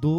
2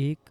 1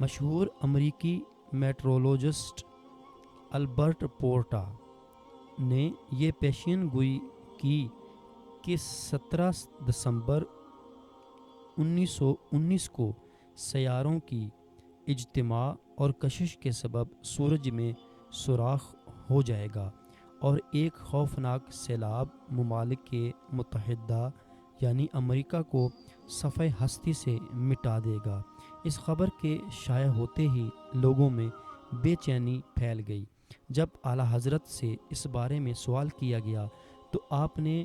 مشہور امریکی meteorologist Albert پورٹا نے یہ پیشین گوئی کی کہ 17 دسمبر 1919 کو سیاروں کی اجتماع اور کشش کے سبب سورج میں سوراخ ہو جائے گا اور ایک خوفناک سیلاب ممالک متحدہ یعنی امریکہ کو صفحہ ہستی سے مٹا دے گا۔ اس خبر کے شائع ہوتے ہی لوگوں میں بے چینی پھیل گئی۔ جب اعلیٰ حضرت سے اس بارے میں سوال کیا گیا تو آپ نے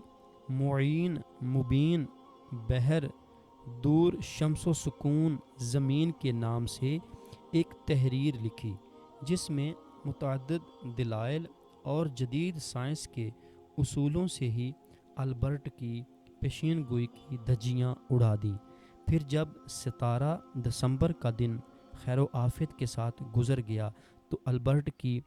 معین مبین بحر دور شمس و سکون زمین کے نام سے ایک تحریر لکھی، جس میں متعدد دلائل اور جدید سائنس کے اصولوں سے ہی البرٹ کی پیشین گوئی کی دھجیاں اڑا دیں۔ پھر جب 17 دسمبر کا دن خیر و عافیت کے ساتھ گزر گیا تو البرٹ کی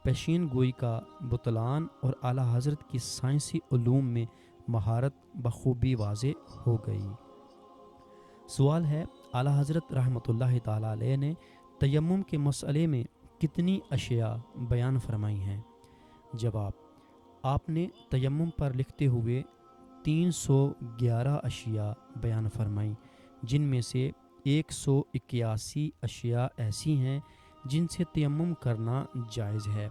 پیشین گوئی کا بطلان اور اعلیٰ حضرت کی سائنسی علوم میں مہارت بخوبی واضح ہو گئی۔ سوال ہے، اعلیٰ حضرت رحمۃ اللہ تعالیٰ علیہ نے تیمم کے مسئلے میں کتنی اشیاء بیان فرمائی ہیں؟ جواب، آپ نے تیمم پر لکھتے ہوئے 311 اشیاء بیان فرمائیں، جن میں سے 181 اشیاء ایسی ہیں جن سے تیمم کرنا جائز ہے،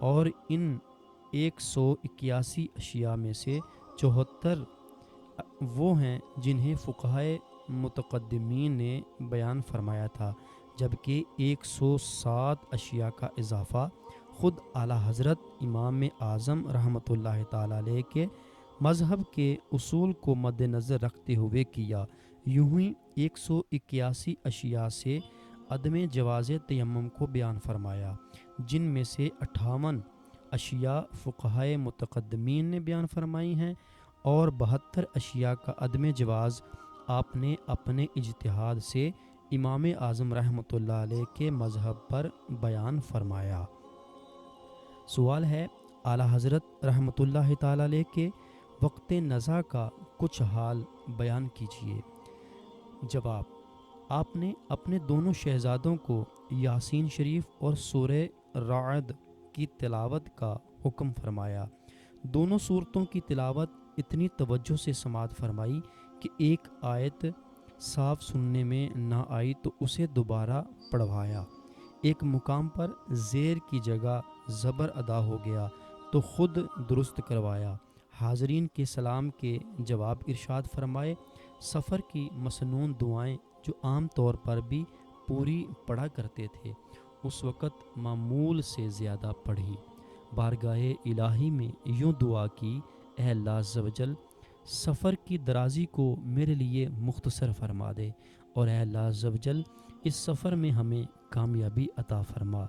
اور ان 181 اشیاء میں سے 74 وہ ہیں جنہیں فقہائے متقدمین نے بیان فرمایا تھا، جبکہ 107 اشیاء کا اضافہ خود اعلیٰ حضرت امام اعظم رحمۃ اللہ تعالیٰ علیہ کے مذہب کے اصول کو مد نظر رکھتے ہوئے کیا۔ یوں ہی 181 اشیاء سے عدم جواز تیمم کو بیان فرمایا، جن میں سے 58 اشیاء فقہائے متقدمین نے بیان فرمائی ہیں، اور 72 اشیاء کا عدم جواز آپ نے اپنے اجتہاد سے امام اعظم رحمۃ اللہ علیہ کے مذہب پر بیان فرمایا۔ سوال ہے، اعلیٰ حضرت رحمۃ اللہ تعالیٰ علیہ کے وقت نزا کا کچھ حال بیان کیجیے۔ جواب، آپ نے اپنے دونوں شہزادوں کو یاسین شریف اور سورہ رعد کی تلاوت کا حکم فرمایا۔ دونوں صورتوں کی تلاوت اتنی توجہ سے سماعت فرمائی کہ ایک آیت صاف سننے میں نہ آئی تو اسے دوبارہ پڑھوایا۔ ایک مقام پر زیر کی جگہ زبر ادا ہو گیا تو خود درست کروایا۔ حاضرین کے سلام کے جواب ارشاد فرمائے۔ سفر کی مسنون دعائیں جو عام طور پر بھی پوری پڑھا کرتے تھے، اس وقت معمول سے زیادہ پڑھی۔ بارگاہ الہی میں یوں دعا کی، اے اللہ عز و جل، سفر کی درازی کو میرے لیے مختصر فرما دے، اور اے اللہ عز و جل، اس سفر میں ہمیں کامیابی عطا فرما۔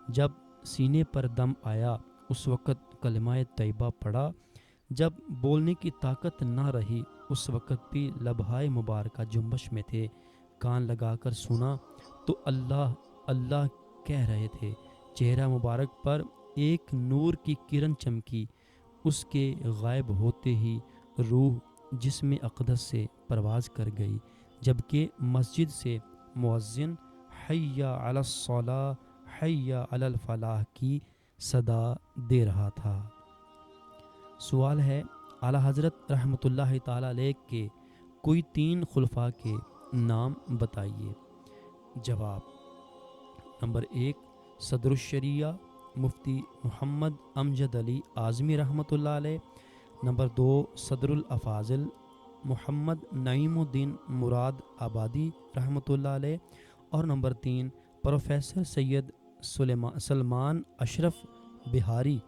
جب سینے پر دم آیا اس وقت کلمہ طیبہ پڑھا، جب بولنے کی طاقت نہ رہی اس وقت بھی لبہائے مبارکہ جنبش میں تھے۔ کان لگا کر سنا تو اللہ اللہ کہہ رہے تھے۔ چہرہ مبارک پر ایک نور کی کرن چمکی، اس کے غائب ہوتے ہی روح جسم اقدس سے پرواز کر گئی، جبکہ مسجد سے مؤذن حی علی الصلاۃ حی علی الفلاح کی صدا دے رہا تھا۔ سوال ہے، اعلیٰ حضرت رحمۃ اللہ تعالیٰ علیہ کے کوئی 3 خلفاء کے نام بتائیے۔ جواب، نمبر 1 صدر الشریعہ مفتی محمد امجد علی اعظمی رحمۃ اللہ علیہ، نمبر 2 صدر الافاضل محمد نعیم الدین مراد آبادی رحمۃ اللہ علیہ، اور نمبر 3 پروفیسر سید سلمان اشرف بہاری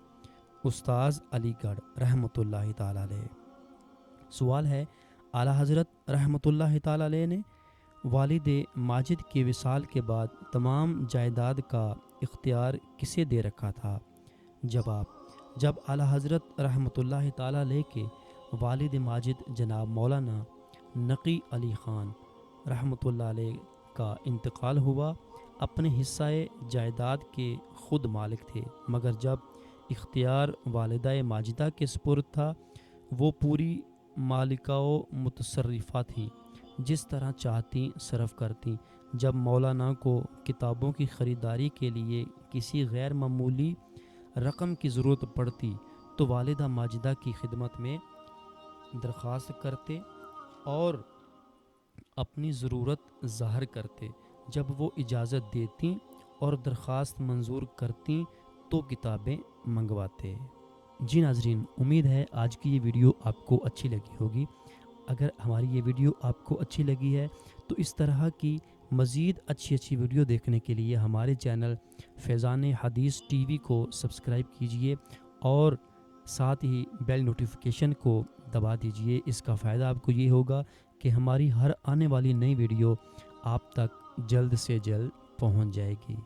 استاذ علی گڑھ رحمۃ اللہ تعالیٰ علیہ۔ سوال ہے، اعلیٰ حضرت رحمۃ اللہ تعالیٰ علیہ نے والد ماجد کے وصال کے بعد تمام جائیداد کا اختیار کسے دے رکھا تھا؟ جواب، جب اعلیٰ حضرت رحمۃ اللہ تعالیٰ علیہ کے والد ماجد جناب مولانا نقی علی خان رحمۃ اللہ علیہ کا انتقال ہوا، اپنے حصہ جائیداد کے خود مالک تھے، مگر جب اختیار والدہ ماجدہ کے سپرد تھا، وہ پوری مالکہ و متصرفہ تھیں، جس طرح چاہتیں صرف کرتیں، جب مولانا کو کتابوں کی خریداری کے لیے کسی غیر معمولی رقم کی ضرورت پڑتی تو والدہ ماجدہ کی خدمت میں درخواست کرتے اور اپنی ضرورت ظاہر کرتے۔ جب وہ اجازت دیتیں اور درخواست منظور کرتیں تو کتابیں منگواتے۔ جی ناظرین، امید ہے آج کی یہ ویڈیو آپ کو اچھی لگی ہوگی۔ اگر ہماری یہ ویڈیو آپ کو اچھی لگی ہے تو اس طرح کی مزید اچھی ویڈیو دیکھنے کے لیے ہمارے چینل فیضان حدیث ٹی وی کو سبسکرائب کیجئے اور ساتھ ہی بیل نوٹیفیکیشن کو دبا دیجئے۔ اس کا فائدہ آپ کو یہ ہوگا کہ ہماری ہر آنے والی نئی ویڈیو آپ تک جلد سے جلد پہنچ جائے گی۔